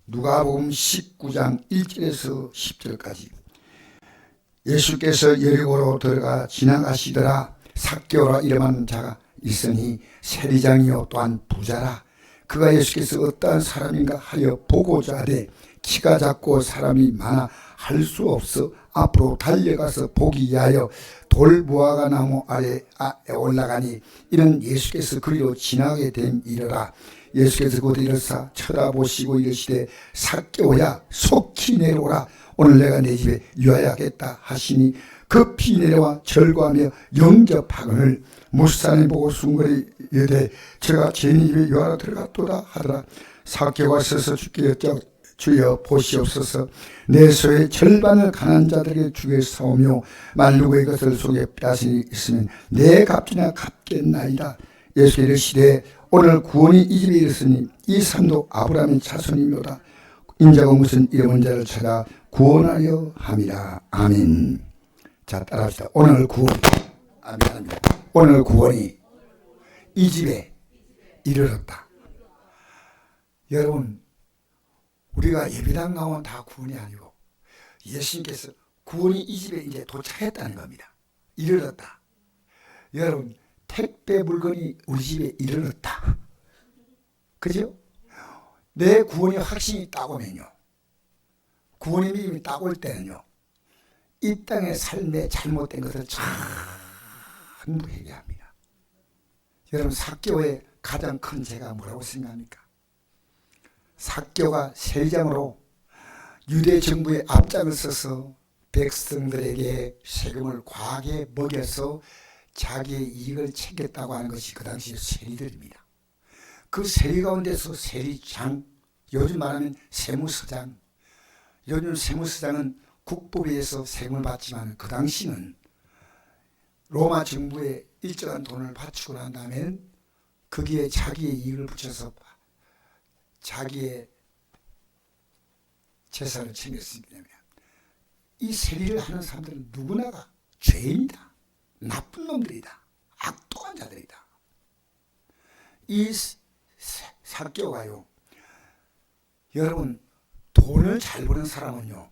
누가복음 19장 1절에서 10절까지. 예수께서 여리고로 들어가 지나가시더라. 삭개오라 이름한 자가 있으니 세리장이요 또한 부자라. 그가 예수께서 어떠한 사람인가 하여 보고자 하되 키가 작고 사람이 많아 할 수 없어 앞으로 달려가서 보기 위하여 돌무화과 나무 아래에 올라가니 이는 예수께서 그리로 지나가게 됨이러라. 예수께서 곧 일어사 쳐다보시고 이르시되 삭개오야 속히 내려오라. 오늘 내가 내 집에 유하야겠다 하시니 급히 내려와 절거하며 영접하거늘 무산을 보고 숭거리되 제가 제 집에 유하러 들어갔도다 하더라. 삭개오가 서서 주께 여쭤 주여 보시옵소서. 내 소의 절반을 가난한 자들에게 주겠사오며 만루의 것을 속에 빼앗으니 있으면 내 값이나 갚겠나이다. 예수께서 이르시되 오늘 구원이 이 집에 이르렀으니 이 사람도 아브라함의 자손이로다. 인자가 무슨 이름은 자를 찾아 구원하려 함이라. 아멘. 자, 따라합시다. 오늘 구원. 아멘. 오늘 구원이 이 집에 이르렀다. 여러분, 우리가 예배당 나오면 다 구원이 아니고 예수님께서 구원이 이 집에 이제 도착했다는 겁니다. 이르렀다. 여러분, 택배 물건이 우리 집에 이르렀다. 그죠? 내 구원의 확신이 딱 오면요, 구원의 믿음이 딱 올 때는요, 이 땅의 삶에 잘못된 것을 전부 회개합니다. 여러분, 삭개오의 가장 큰 죄가 뭐라고 생각합니까? 삭개오가 세리장으로 유대 정부의 앞장을 서서 백성들에게 세금을 과하게 먹여서 자기의 이익을 챙겼다고 하는 것이 그 당시 세리들입니다. 그 세리 가운데서 세리장, 요즘 말하면 세무서장, 요즘 세무서장은 국법에 의해서 세금을 받지만 그 당시는 로마 정부에 일정한 돈을 바치고 난 다음에 거기에 자기의 이익을 붙여서 자기의 재산을 챙겼으니까 이 세리를 하는 사람들은 누구나가 죄인이다. 나쁜 놈들이다. 악독한 자들이다. 이 삭개오가요, 여러분, 돈을 잘 버는 사람은요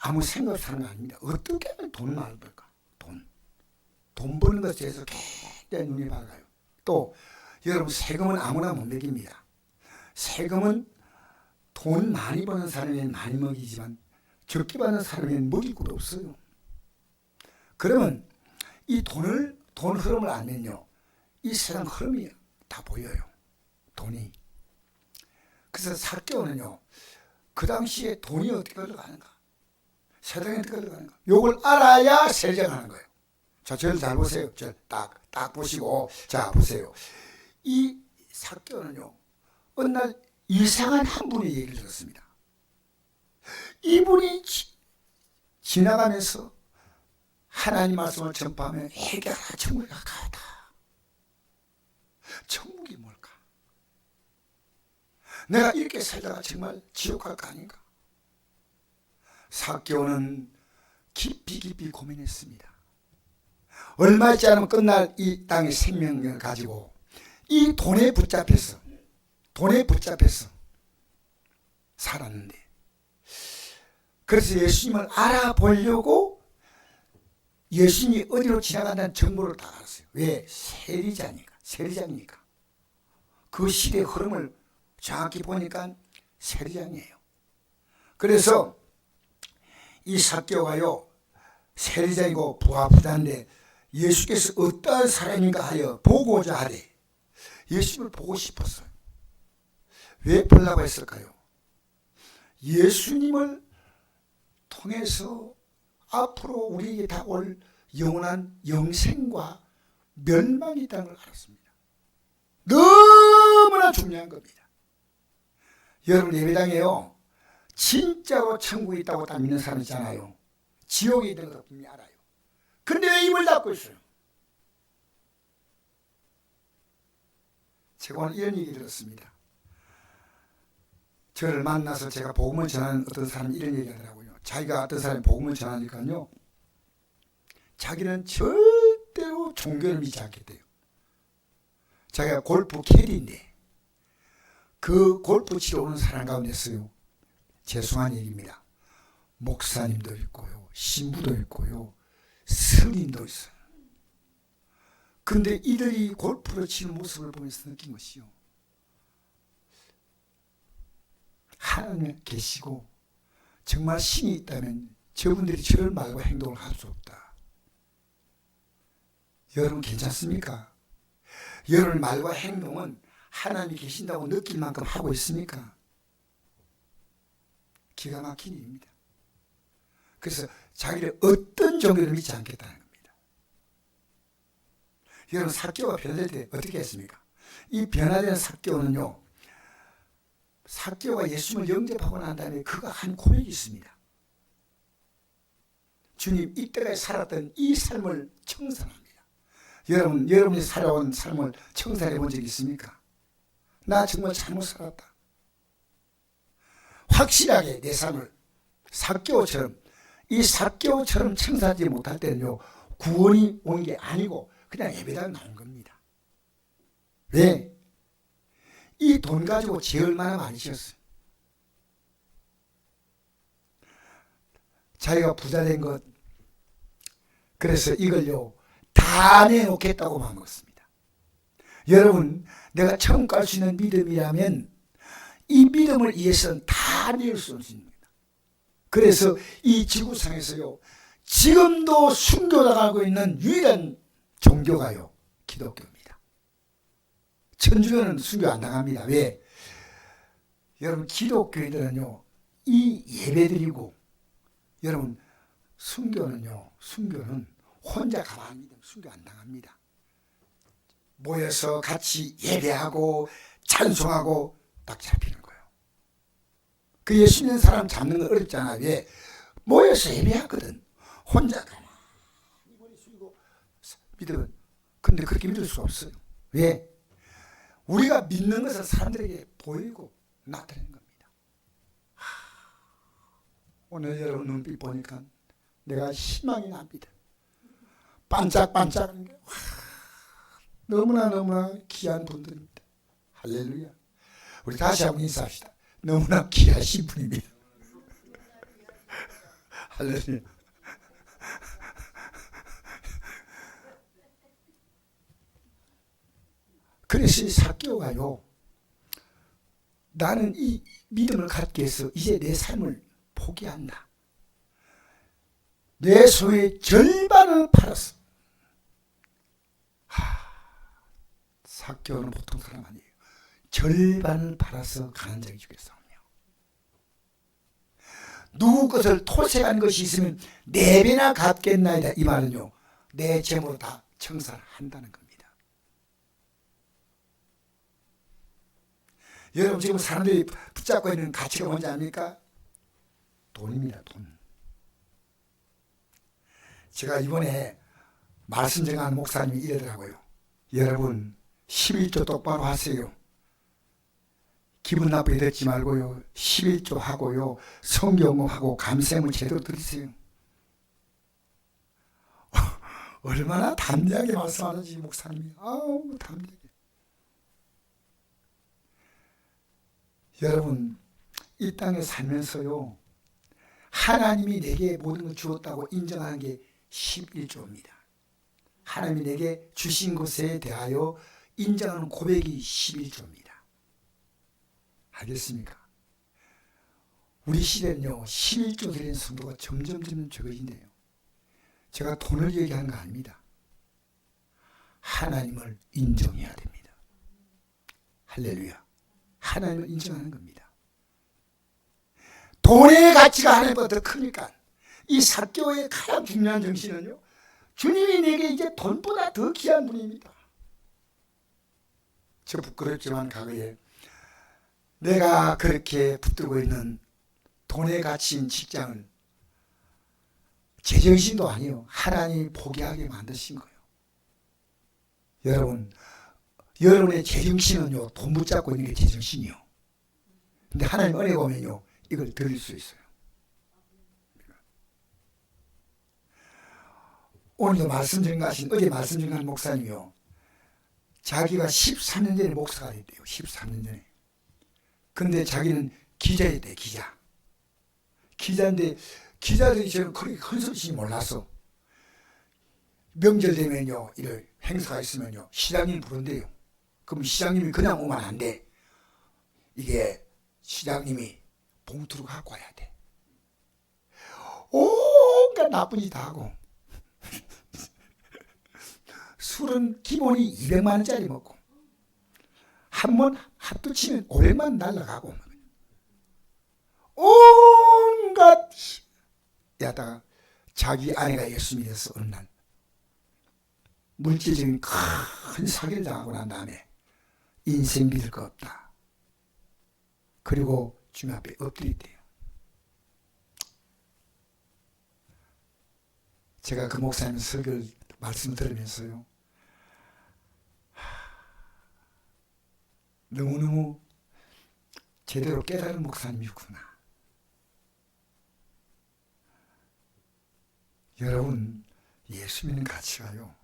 아무 생각 없이 사는 거 아닙니다. 어떻게 하면 돈을 많이 벌까? 돈 버는 것에 대해서 굉장히 눈이 밝아요. 또 여러분, 세금은 아무나 못 매깁니다. 세금은 돈 많이 버는 사람에는 많이 먹이지만 적게 받는 사람에는 먹일 것도 없어요. 그러면 이 돈 흐름을 알면요, 이 세상 흐름이 다 보여요. 돈이. 그래서 삭개오는요, 그 당시에 돈이 어떻게 흘러가는가, 세상에 어떻게 흘러가는가, 요걸 알아야 세리장하는 거예요. 자, 저를 잘 보세요. 저 딱 보시고, 자, 보세요. 이 삭개오는요, 어느 날 이상한 한 분의 얘기를 들었습니다. 이분이 지나가면서 하나님 말씀을 전파하며 회개하라, 천국에 가까웠다. 천국이 뭘까? 내가 이렇게 살다가 정말 지옥 갈까 아닌가? 삭개오는 깊이 고민했습니다. 얼마 있지 않으면 끝날 이 땅의 생명을 가지고 이 돈에 붙잡혀서 살았는데, 그래서 예수님을 알아보려고 예수님이 어디로 지나간다는 정보를 다 알았어요. 왜? 세리장이니까. 그 시대의 흐름을 정확히 보니까 세리장이에요. 그래서 이 삭개오가요, 세리장이고 부자인데 예수께서 어떠한 사람인가 하여 보고자 하되, 예수님을 보고 싶었어요. 왜 보려고 했을까요? 예수님을 통해서 앞으로 우리에게 다가올 영원한 영생과 멸망이 있다는 걸 알았습니다. 너무나 중요한 겁니다. 여러분, 예배당에요, 진짜로 천국이 있다고 다 믿는 사람 있잖아요. 지옥에 있는 걸 분명히 알아요. 근데 왜 입을 닫고 있어요? 제가 오늘 이런 얘기 들었습니다. 저를 만나서 제가 복음을 전하는 어떤 사람이 이런 얘기 하더라고요. 자기가 어떤 사람이 복음을 전하니까요, 자기는 절대로 종교를 믿지 않겠대요. 자기가 골프 캐디인데 그 골프 치러 오는 사람 가운데서요, 죄송한 얘기입니다, 목사님도 있고요, 신부도 있고요, 스님도 있어요. 그런데 이들이 골프를 치는 모습을 보면서 느낀 것이요, 하나님 계시고 정말 신이 있다면 저분들이 저런 말과 행동을 할 수 없다. 여러분 괜찮습니까? 여러분 말과 행동은 하나님이 계신다고 느낄 만큼 하고 있습니까? 기가 막힌 일입니다. 그래서 자기를 어떤 종교를 믿지 않겠다는 겁니다. 여러분 삭개오가 변화될 때 어떻게 했습니까? 이 변화된 삭개오는요, 삭개오가 예수님을 영접하고 난 다음에 그가 한 고백이 있습니다. 주님, 이때까지 살았던 이 삶을 청산합니다. 여러분이 살아온 삶을 청산해 본 적이 있습니까? 나 정말 잘못 살았다. 확실하게 내 삶을 삭개오처럼, 이 삭개오처럼 청산하지 못할 때는요, 구원이 온 게 아니고 그냥 예배당 나온 겁니다. 왜? 이 돈 가지고 죄 얼마나 많이 지었어요. 자기가 부자 된 것, 그래서 이걸요 다 내놓겠다고 마음먹었습니다. 여러분, 내가 처음 갈 수 있는 믿음이라면 이 믿음을 위해서는 다 내올 수 있습니다. 그래서 이 지구상에서요, 지금도 순교당하고 있는 유일한 종교가요, 기독교입니다. 천주교는 순교 안 당합니다. 왜? 여러분, 기독교인들은요, 이 예배드리고, 여러분, 순교는 혼자 가만히 있으면 순교 안 당합니다. 모여서 같이 예배하고 찬송하고 딱 잡히는 거예요. 그 예수 믿는 사람 잡는 건 어렵잖아요. 왜? 모여서 예배하거든. 혼자 가만히 머리 숙이고 믿으면, 근데 그렇게 믿을 수 없어요. 왜? 우리가 믿는 것은 사람들에게 보이고 나타내는 겁니다. 오늘 여러분 눈빛 보니까 내가 희망이 납니다. 반짝반짝한 게 너무나 귀한 분들입니다. 할렐루야. 우리 다시 한번 인사합시다. 너무나 귀하신 분입니다. 할렐루야. 그래서 삭개오가요, 나는 이 믿음을 갖기 위해서 이제 내 삶을 포기한다. 내 소유의 절반을 팔았어. 삭개오는 보통 사람 아니에요. 절반을 팔아서 가난 자에게 주겠사오며, 누구 것을 토색한 것이 있으면 4배나 갚겠나이다. 이 말은요, 내 재물로 다 청산을 한다는 겁니다. 여러분, 지금 사람들이 붙잡고 있는 가치가 뭔지 아닙니까? 돈입니다. 돈. 제가 이번에 말씀 전하는 목사님이 이러더라고요. 여러분, 11조 똑바로 하세요. 기분 나쁘게 듣지 말고요, 11조 하고요, 성경하고 감샘을 제대로 들으세요. 얼마나 담대하게 말씀하는지 목사님이. 아우, 담대하게. 여러분, 이 땅에 살면서요, 하나님이 내게 모든 걸 주었다고 인정하는 게 11조입니다. 하나님이 내게 주신 것에 대하여 인정하는 고백이 11조입니다. 알겠습니까? 우리 시대는요, 11조 드리는 성도가 점점 적어진대요. 제가 돈을 얘기하는 거 아닙니다. 하나님을 인정해야 됩니다. 할렐루야. 하나님을 인정하는 겁니다. 돈의 가치가 하나님보다 더 크니까 이 삭개오의 가장 중요한 정신은요, 주님이 내게 이제 돈보다 더 귀한 분입니다. 저 부끄럽지만 과거에 내가 그렇게 붙들고 있는 돈의 가치인 직장을 제정신도 아니요, 하나님이 포기하게 만드신 거예요. 여러분, 여러분의 제정신은요, 돈 붙잡고 있는 게 제정신이요. 근데 하나님 은혜가 오면요, 이걸 드릴 수 있어요. 오늘도 말씀 전하신, 어제 말씀 전하는 목사님이요, 자기가 13년 전에 목사가 됐대요. 13년 전에. 근데 자기는 기자야 돼, 기자. 기자인데 기자들이 저는 그렇게 큰 소식이 몰라서 명절 되면요, 이럴 행사가 있으면요, 시장님 부른대요. 그럼 시장님이 그냥 오면 안 돼. 이게 시장님이 봉투를 갖고 와야 돼. 온갖 나쁜 짓 다 하고 술은 기본이 200만 원짜리 먹고 한 번 합도 치면 500만 원 날라가고 온갖 야다가 자기 아내가 예수 믿어서 어느 날 물질적인 큰 사기를 당하고 난 다음에 인생 믿을 거 없다. 그리고 주님 앞에 엎드리대요. 제가 그 목사님 설교를 말씀 들으면서요, 너무너무 제대로 깨달은 목사님이구나. 여러분, 예수 믿는 가치가요,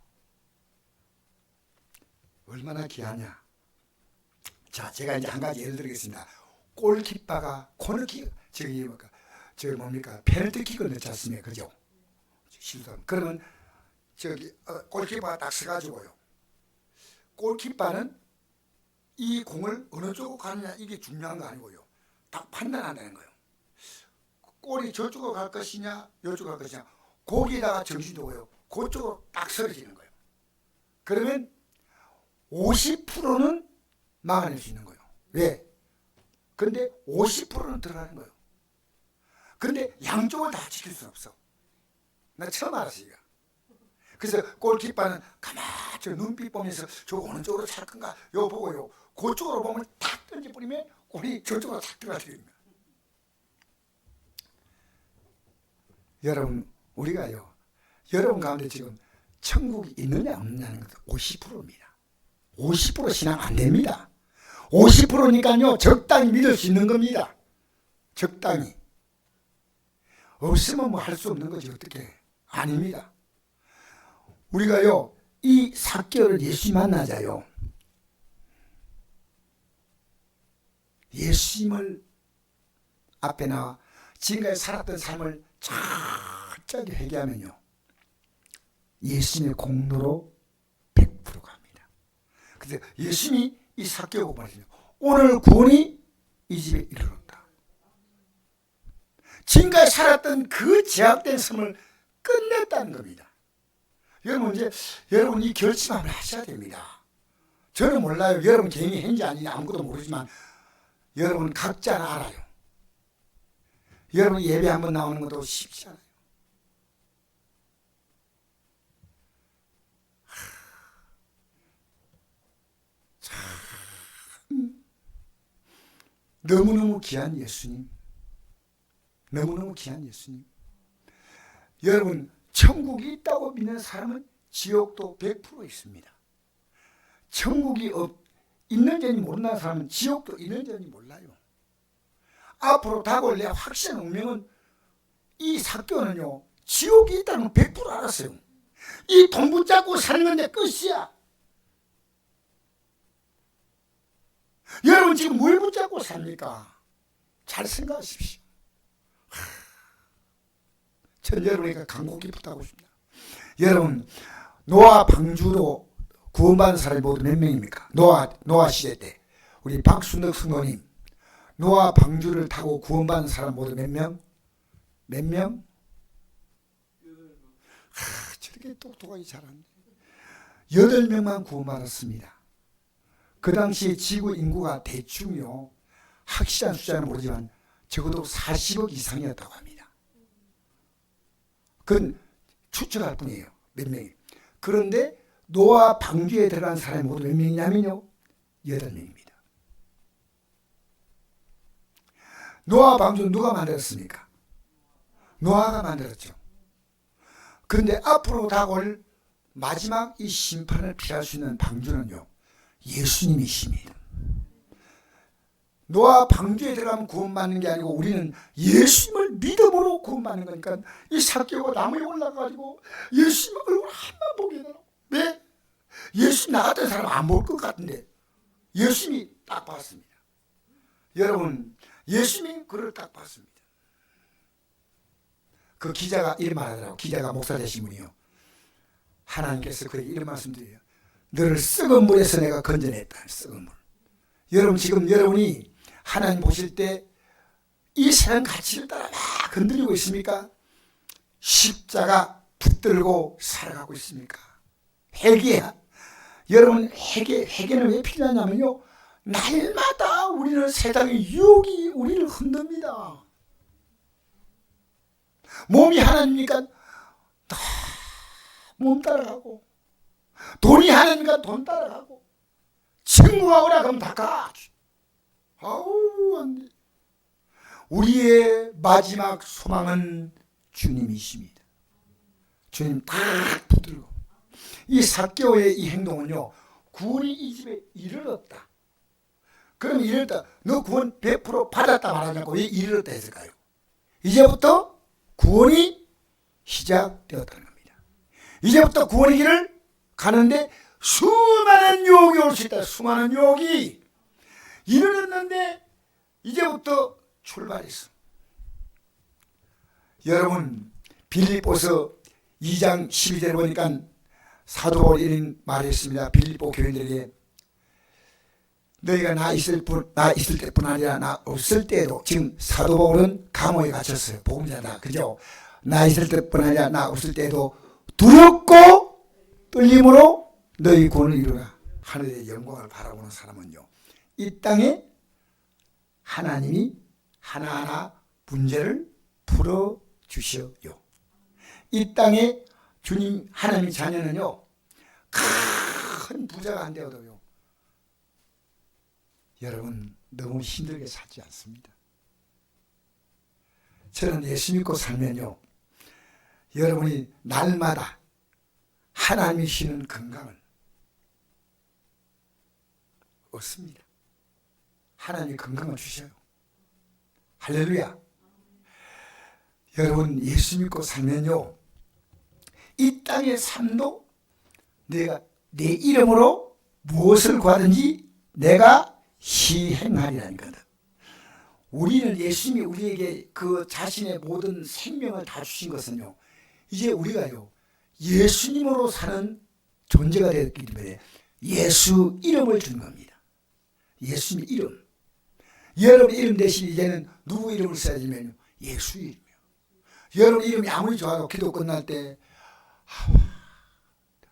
얼마나 귀하냐. 자, 제가 이제 한 가지 예를 들겠습니다. 골키퍼가 코너킥, 뭡니까? 페널티킥을 넣지 않습니까? 그죠? 실수. 그러면 골키퍼가 딱 서가지고요, 골키퍼는 이 공을 어느 쪽으로 가느냐, 이게 중요한 거 아니고요, 딱 판단한다는 거예요. 골이 저쪽으로 갈 것이냐, 이쪽으로 갈 것이냐, 거기에다가 정신 두고요, 그쪽으로 딱 서러지는 거예요. 그러면 50%는 막아낼 수 있는 거예요. 왜? 근데 50%는 들어가는 거예요. 근데 양쪽을 다 지킬 수 없어. 나 처음 알았어요. 그래서 골키퍼는 가만히 저 눈빛 보면서 저거 어느 쪽으로 찰 건가 요 보고요, 그쪽으로 보면 탁 던져버리면 골이 저쪽으로 탁 들어가는 거예요. 여러분, 우리가요, 여러분 가운데 지금 천국이 있느냐 없느냐는 것도 50%입니다. 50% 신앙 안 됩니다. 50%니까요 적당히 믿을 수 있는 겁니다. 적당히. 없으면 뭐 할 수 없는 거지 어떻게. 아닙니다. 우리가요, 이 삭개오를 예수 만나자요, 예수님을 앞에 나와 지금까지 살았던 삶을 철저하게 회개하면요, 예수님의 공로로 100% 갑니다. 그래서 예수님이 이 삭개오고 말이죠, 오늘 구원이 이 집에 이르렀다. 지금까지 살았던 그 제약된 삶을 끝냈다는 겁니다. 여러분, 이제 여러분 이 결심을 하셔야 됩니다. 저는 몰라요. 여러분 개인이 했는지 아닌지 아무것도 모르지만 여러분 각자는 알아요. 여러분 예배 한번 나오는 것도 쉽지 않아요. 참 너무너무 귀한 예수님, 너무너무 귀한 예수님. 여러분, 천국이 있다고 믿는 사람은 지옥도 100% 있습니다. 천국이 있는지 모르는 사람은 지옥도 있는지 몰라요. 앞으로 다가올 내 확실한 운명은, 이 삭개오는요, 지옥이 있다는 걸 100% 알았어요. 이 돈 붙잡고 사는 건데 끝이야. 여러분 지금 뭘 붙잡고 삽니까? 잘 생각하십시오. 전 여러분에게 간곡히 부탁하고 싶습니다. 여러분, 노아 방주로 구원받은 사람이 모두 몇 명입니까? 노아 시대 때 우리 박순덕 성도님, 노아 방주를 타고 구원받은 사람 모두 몇 명? 몇 명? 저렇게 똑똑하게 잘하네. 8명만 구원받았습니다. 그 당시 지구 인구가 대충요, 확실한 숫자는 모르지만 적어도 40억 이상이었다고 합니다. 그건 추측할 뿐이에요. 몇 명이. 그런데 노아 방주에 들어간 사람이 모두 몇 명이냐면요, 8명입니다. 노아 방주는 누가 만들었습니까? 노아가 만들었죠. 그런데 앞으로 다가올 마지막 이 심판을 피할 수 있는 방주는요, 예수님이십니다. 노아 방주에 들어가면 구원받는 게 아니고 우리는 예수님을 믿음으로 구원받는 거니까, 이 삭개오가 나무에 올라가가지고 예수님 얼굴 한 번 보게 되라고. 왜? 예수님 나 같은 사람 안 볼 것 같은데 예수님이 딱 봤습니다. 여러분, 예수님이 그를 딱 봤습니다. 그 기자가 이런 말 하더라고. 기자가 목사 되신 분이요. 하나님께서 그에게 이런 말씀드려요. 너를 썩은 물에서 내가 건져냈다. 썩은 물. 여러분, 지금 여러분이 하나님 보실 때 이 세상 가치를 따라 막 흔들리고 있습니까? 십자가 붙들고 살아가고 있습니까? 회개야. 여러분, 회개는 왜 필요하냐면요, 날마다 우리는 세상의 유혹이 우리를 흔듭니다. 몸이 하나니까 다 몸 따라가고, 돈이 하나니까 돈 따라가고, 친구가 오라 그러면 다 가. 아우, 안 돼. 우리의 마지막 소망은 주님이십니다. 주님 딱 붙들고. 이 삭개오의 이 행동은요, 구원이 이 집에 이르렀다. 그럼 이르렀다. 너 구원 100% 받았다 말하지 않고 왜 이르렀다 했을까요? 이제부터 구원이 시작되었다는 겁니다. 이제부터 구원의 길을 가는데 수많은 유혹이 올 수 있다. 수많은 유혹이 이르렀는데 이제부터 출발했어. 여러분, 빌립보서 2장 12절에 보니까 사도 바울이 이런 말을 했습니다. 빌립보 교인들에게 너희가 나 있을 때뿐 아니라 나 없을 때에도, 지금 사도 바울은 감옥에 갇혔어요. 복음자다. 그죠? 나 있을 때뿐 아니라 나 없을 때에도 두렵고 떨림으로 너희 구원을 이루라. 하늘의 영광을 바라보는 사람은요, 이 땅에 하나님이 하나하나 문제를 풀어주셔요. 이 땅에 주님 하나님의 자녀는요, 큰 부자가 안 되어도요, 여러분 너무 힘들게 살지 않습니다. 저는 예수 믿고 살면요, 여러분이 날마다 하나님이 주시는 건강을 얻습니다. 하나님이 건강을 주셔요. 할렐루야. 여러분, 예수 믿고 살면요, 이 땅의 삶도 내가 내 이름으로 무엇을 구하든지 내가 시행하리라는 거다. 우리는 예수님이 우리에게 그 자신의 모든 생명을 다 주신 것은요, 이제 우리가요, 예수님으로 사는 존재가 되었기 때문에 예수 이름을 준 겁니다. 예수님 이름. 여러분 이름 대신 이제는 누구 이름을 써야 되면요, 예수 이름이요. 여러분 이름이 아무리 좋아도 기도 끝날 때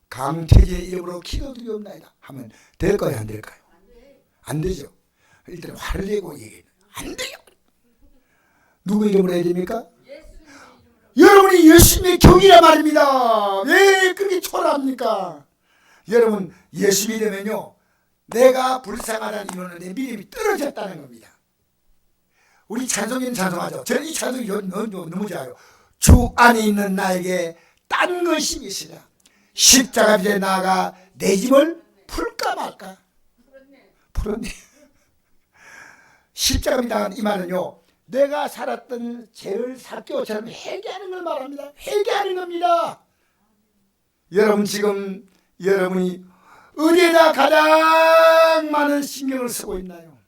강태재의 이름으로 기도드리옵나이다 하면 될까요, 안 될까요? 안 되죠. 일단 화를 내고 얘기해요. 안 돼요. 누구 이름으로 해야 됩니까? 여러분이 예수님의 경이라 말입니다. 왜 그렇게 초라합니까? 여러분, 예수 믿으면요, 내가 불쌍하다는 이유는 내 믿음이 떨어졌다는 겁니다. 우리 찬송이는 찬송하죠. 저는 이 찬송이 너무 좋아요. 주 안에 있는 나에게 딴 것이 있으랴. 십자가 앞에 나아가 내 짐을 풀까 말까. 풀었네. 십자가 앞에 나간 이 말은요, 내가 살았던 죄를 삭개오처럼 회개하는 걸 말합니다. 회개하는 겁니다. 여러분, 지금 여러분이 어디에다 가장 많은 신경을 쓰고 있나요?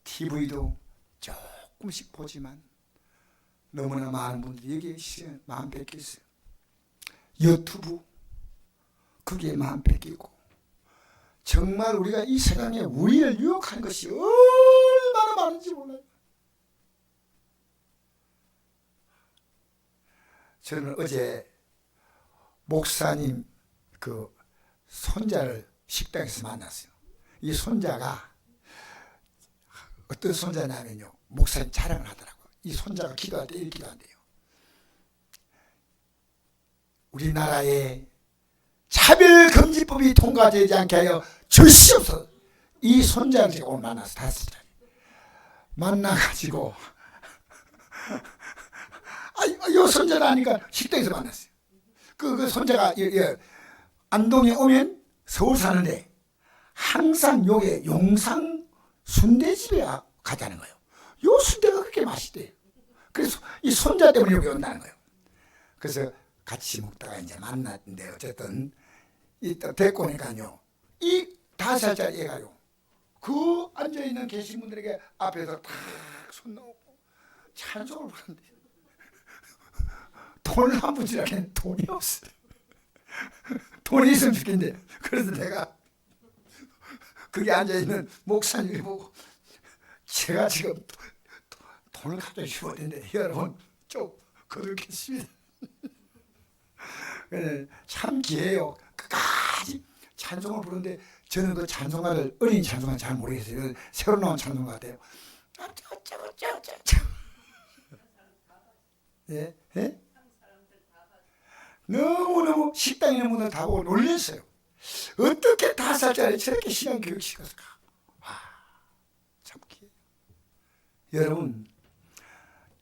TV도 조금씩 보지만 너무나 많은 분들이 여기에 마음 뺏겼어요. 유튜브, 그게 마음 뺏기고, 정말 우리가 이 세상에 우리를 유혹하는 것이 얼마나 많은지 몰라요. 저는 어제 목사님 그 손자를 식당에서 만났어요. 이 손자가 어떤 손자냐면요, 목사님 자랑을 하더라고요. 이 손자가 기도할 때 이렇게 기도한대요. 우리나라에 차별금지법이 통과되지 않게 하여 주시옵소서. 이 손자를 제가 오늘 만나서 5살 만나가지고 이 손자가 아니까 식당에서 만났어요. 그 손자가 안동에 오면 서울 사는데 항상 요게 용상 순대집에 가자는 거예요. 요 순대가 그렇게 맛있대요. 그래서 이 손자 때문에 여기 온다는 거예요. 그래서 같이 먹다가 이제 만났는데, 어쨌든 데리고 오니까요, 이 5살짜리 애가요, 그 앉아있는 계신 분들에게 앞에서 탁 손 놓고 찬송을 부르는데 돈을 한 푼 주라기엔 돈이 없어요. 돈이 있으면 좋겠는데. 그래서 내가 거기 앉아있는 목사님을 보고 제가 지금 돈을 가져다 주어야 되는데 여러분 좀 거들겠습니다. 참 기해요. 끝까지 찬송을 부르는데 저는 그 찬송가를 어린 찬송가 잘 모르겠어요. 새로 나온 찬송가 같아요. 예? 예? 너무너무 식당에 있는 분들 다 보고 놀랐어요. 어떻게 5살짜리 저렇게 신앙 교육 시켰을까? 와, 참 기해요. 여러분,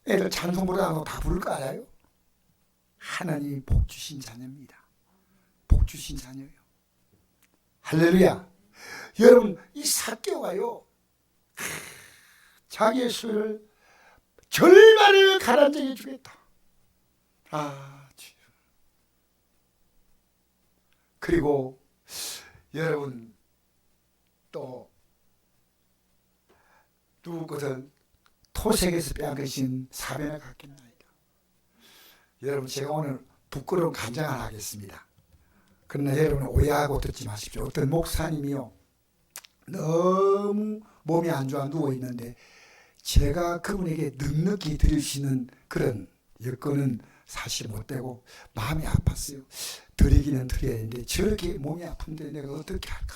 애들 찬송 부르다고 다 부를 거 알아요? 하나님이 복 주신 자녀입니다. 복 주신 자녀예요. 할렐루야. 여러분, 이 삭개오가요, 자기의 수를 절반을 가라앉게 주겠다. 그리고 여러분 또 누구 것을 토색에서 빼앗으신 사변을 갖겠나이다. 여러분 제가 오늘 부끄러운 간증을 하겠습니다. 그러나 여러분 오해하고 듣지 마십시오. 어떤 목사님이요 너무 몸이 안 좋아 누워있는데 제가 그분에게 넉넉히 드릴 수 있는 그런 여건은 사실 못되고 마음이 아팠어요. 드리기는 드려야 되는데 저렇게 몸이 아픈데 내가 어떻게 할까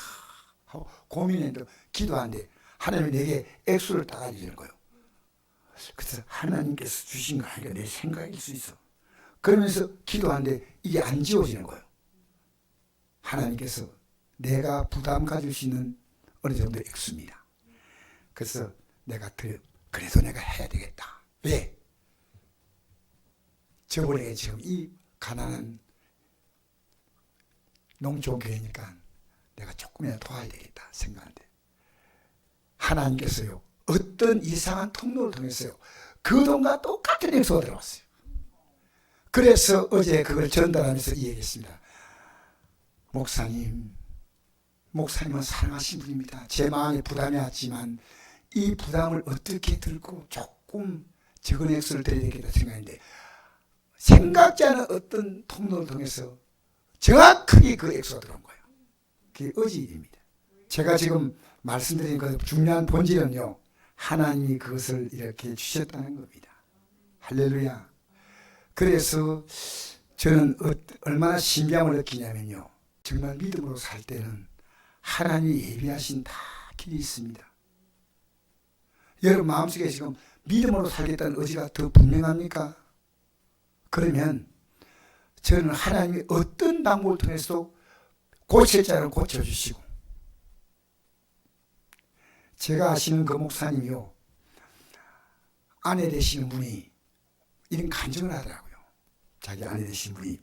하고 고민했는데 기도하는데 하나님이 내게 액수를 따라주시는 거예요. 그래서 하나님께서 주신 거 아니까 내 생각일 수 있어. 그러면서 기도하는데 이게 안 지워지는 거예요. 하나님께서 내가 부담 가질 수 있는 어느 정도 액수입니다. 그래서 내가 그래도 내가 해야 되겠다. 왜? 저번에 지금 이 가난한 농촌교회니까 내가 조금이라도 도와야 되겠다 생각하는데 하나님께서요 어떤 이상한 통로를 통해서요 그 돈과 똑같은 액수가 들어왔어요. 그래서 어제 그걸 전달하면서 이 얘기했습니다. 목사님은 사랑하신 분입니다. 제 마음에 부담이 왔지만 이 부담을 어떻게 들고 조금 적은 액수를 드려야 되겠다 생각했는데 생각지 않은 어떤 통로를 통해서 정확하게 그 액수가 들어온 거예요. 그게 어제 일입니다. 제가 지금 말씀드린 그 중요한 본질은요 하나님이 그것을 이렇게 주셨다는 겁니다. 할렐루야. 그래서 저는 얼마나 신비함을 느끼냐면요 정말 믿음으로 살 때는 하나님이 예비하신 다 길이 있습니다. 여러분 마음속에 지금 믿음으로 살겠다는 의지가 더 분명합니까? 그러면 저는 하나님이 어떤 방법을 통해서도 고칠 자를 고쳐주시고 제가 아시는 그 목사님이요 아내 되시는 분이 이런 간증을 하더라고요. 자기 아내 되신 분이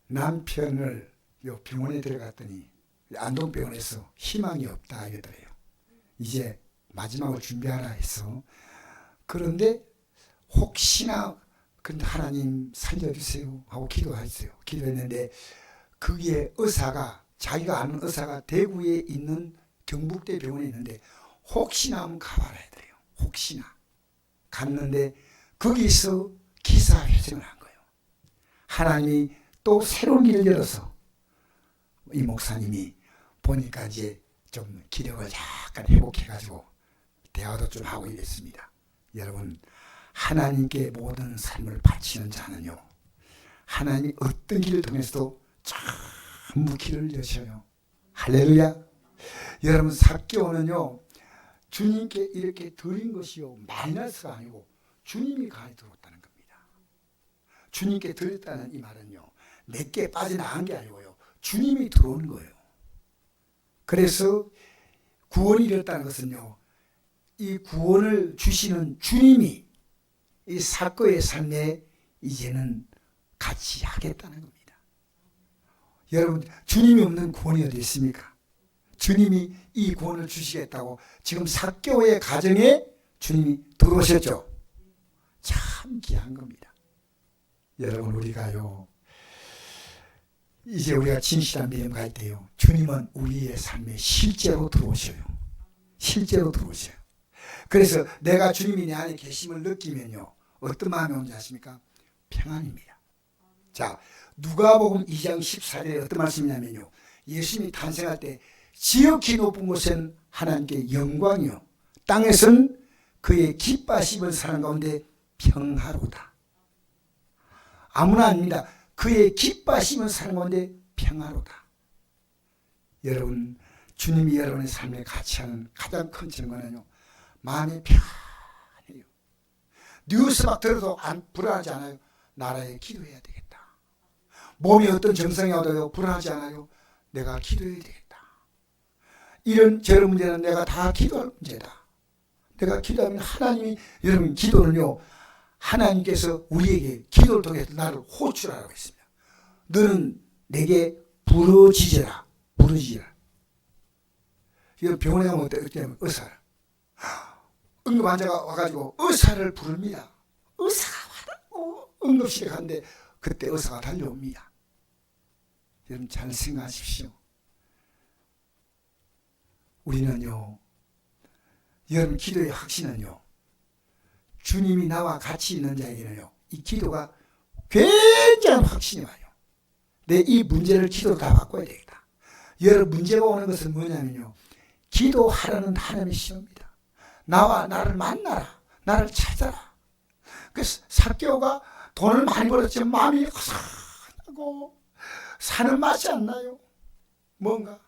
남편을 병원에 들어갔더니 안동병원에서 희망이 없다 이러더래요. 이제 마지막을 준비하라 해서 그런데 혹시나 근데 하나님 살려주세요 하고 기도했어요. 기도했는데 거기에 의사가 자기가 아는 의사가 대구에 있는 경북대 병원에 있는데 혹시나 한번 가봐라 해더래요. 혹시나 갔는데 거기서 기사회생을 한 거예요. 하나님이 또 새로운 길을 열어서 이 목사님이 보니까 이제 좀 기력을 약간 회복해가지고 대화도 좀 하고 이랬습니다. 여러분 하나님께 모든 삶을 바치는 자는요 하나님이 어떤 길을 통해서도 전부 길을 여셔요. 할렐루야. 여러분 삭개오는요 주님께 이렇게 드린 것이요 마이너스가 아니고 주님이 가에 들었다는 겁니다. 주님께 드렸다는 이 말은요 내게 빠져나간 게 아니고요 주님이 들어온 거예요. 그래서 구원이 이뤘다는 것은요 이 구원을 주시는 주님이 이 삭개오의 삶에 이제는 같이 하겠다는 겁니다. 여러분 주님이 없는 구원이 어디 있습니까? 주님이 이 구원을 주시겠다고 지금 삭개오의 가정에 주님이 들어오셨죠. 참 귀한 겁니다. 여러분 우리가요 이제 우리가 진실한 믿음 갈 때요, 주님은 우리의 삶에 실제로 들어오셔요. 실제로 들어오셔요. 그래서 내가 주님이 내 안에 계심을 느끼면요, 어떤 마음이 오는지 아십니까? 평안입니다. 자, 누가복음 2장 14절에 어떤 말씀이냐면요, 예수님이 탄생할 때 지극히 높은 곳엔 하나님께 영광이요, 땅에서는 그의 기뻐하심을 사는 가운데 평화로다. 아무나 아닙니다. 그의 기뻐하심을 사는 가운데 평화로다. 여러분, 주님이 여러분의 삶에 같이 하는 가장 큰 증거는요, 마음이 편해요. 뉴스 막 들어도 불안하지 않아요. 나라에 기도해야 되겠다. 몸이 어떤 증상이 와도 불안하지 않아요. 내가 기도해야 되겠다. 이런 저런 문제는 내가 다 기도할 문제다. 내가 기도하면 하나님이, 여러분 기도는요, 하나님께서 우리에게 기도를 통해서 나를 호출하라고 했습니다. 너는 내게 부르짖으라. 부르짖으라. 병원에 가면 어떻게 하면 의사를, 응급 환자가 와가지고 의사를 부릅니다. 의사가 와라고 응급실에 갔는데 그때 의사가 달려옵니다. 여러분 잘 생각하십시오. 우리는요, 여러분 기도의 확신은요, 주님이 나와 같이 있는 자에게는요, 이 기도가 굉장한 확신이 와요. 내 이 문제를 기도로 다 바꿔야 되겠다. 여러분 문제가 오는 것은 뭐냐면요, 기도하라는 하나님의 시험입니다. 나와 나를 만나라. 나를 찾아라. 그래서 삭개오가 돈을 많이 벌었지만 마음이 허전하고 사는 맛이 안 나요. 뭔가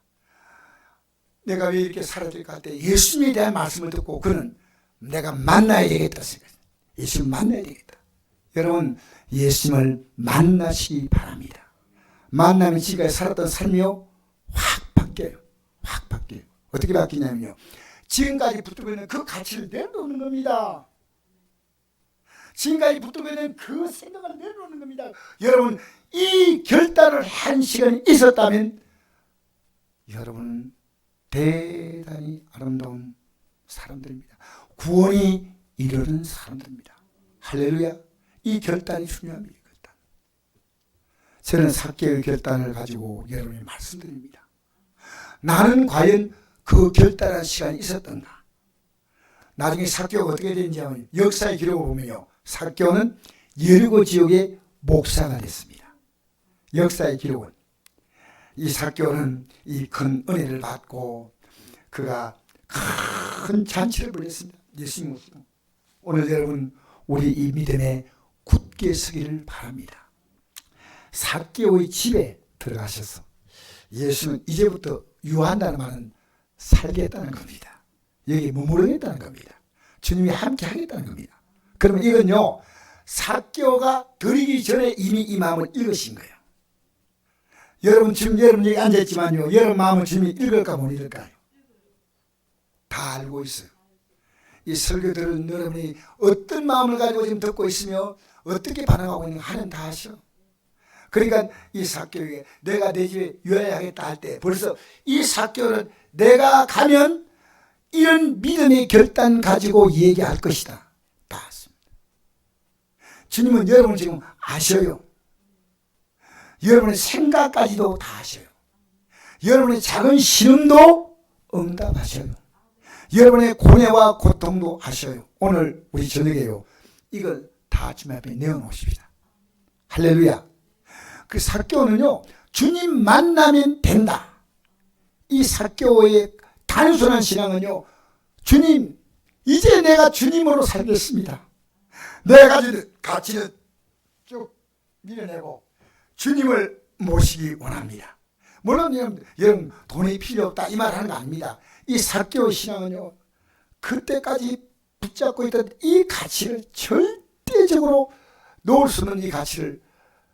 내가 왜 이렇게 살아야 될까 할 때 예수님에 대한 말씀을 듣고 그는 내가 만나야 되겠다 생각했어요. 예수님을 만나야 되겠다. 여러분 예수님을 만나시기 바랍니다. 만나면 지금까지 살았던 삶이요, 확 바뀌어요. 확 바뀌어요. 어떻게 바뀌냐면요, 지금까지 붙들고 있는 그 가치를 내려놓는 겁니다. 지금까지 붙들고 있는 그 생각을 내려놓는 겁니다. 여러분 이 결단을 한 시간이 있었다면 여러분은 대단히 아름다운 사람들입니다. 구원이 이르는 사람들입니다. 할렐루야. 이 결단이 중요합니다. 결단. 저는 삭개의 결단을 가지고 여러분이 말씀드립니다. 나는 과연 그 결단한 시간이 있었던가. 나중에 삭개오가 어떻게 되는지 하면 역사의 기록을 보면요, 삭개오는 여리고 지역의 목사가 됐습니다. 역사의 기록은 이 삭개오는 이 큰 은혜를 받고 그가 큰 잔치를 벌였습니다. 예수님 모시고. 오늘 여러분 우리 이 믿음에 굳게 서기를 바랍니다. 삭개오의 집에 들어가셔서 예수는 이제부터 유한다는 말은 살겠다는 겁니다. 여기 머무르겠다는 겁니다. 주님이 함께 하겠다는 겁니다. 그러면 이건요, 삭개오가 드리기 전에 이미 이 마음을 읽으신 거예요. 여러분 지금 여러분 여기 앉아있지만요, 여러분 마음을 주님이 읽을까 못 읽을까요? 다 알고 있어요. 이 설교들은 여러분이 어떤 마음을 가지고 지금 듣고 있으며 어떻게 반응하고 있는가 하나님 다 아셔. 그러니까 이 삭개오에게 내가 내 집에 유하야하겠다 할 때 벌써 이 삭개오는 내가 가면 이런 믿음의 결단 가지고 얘기할 것이다. 다 as습니다. 주님은 여러분을 지금 아셔요. 여러분의 생각까지도 다 아셔요. 여러분의 작은 신음도 응답하셔요. 여러분의 고뇌와 고통도 아셔요. 오늘 우리 저녁에요, 이걸 다 주님 앞에 내어놓으십시다. 할렐루야. 그 삭개오는요, 주님 만나면 된다. 이 삭개오의 단순한 신앙은요, 주님, 이제 내가 주님으로 살겠습니다. 내 가치는 쭉 밀어내고 주님을 모시기 원합니다. 물론 여러분 돈이 필요 없다 이 말 하는 거 아닙니다. 이 삭개오 신앙은요, 그때까지 붙잡고 있던 이 가치를 절대적으로 놓을 수 없는 이 가치를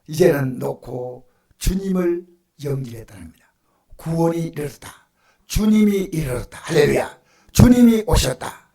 이제는 놓고 주님을 영접했다는 겁니다. 구원이 이르렀다. 주님이 이르렀다. 할렐루야. 주님이 오셨다.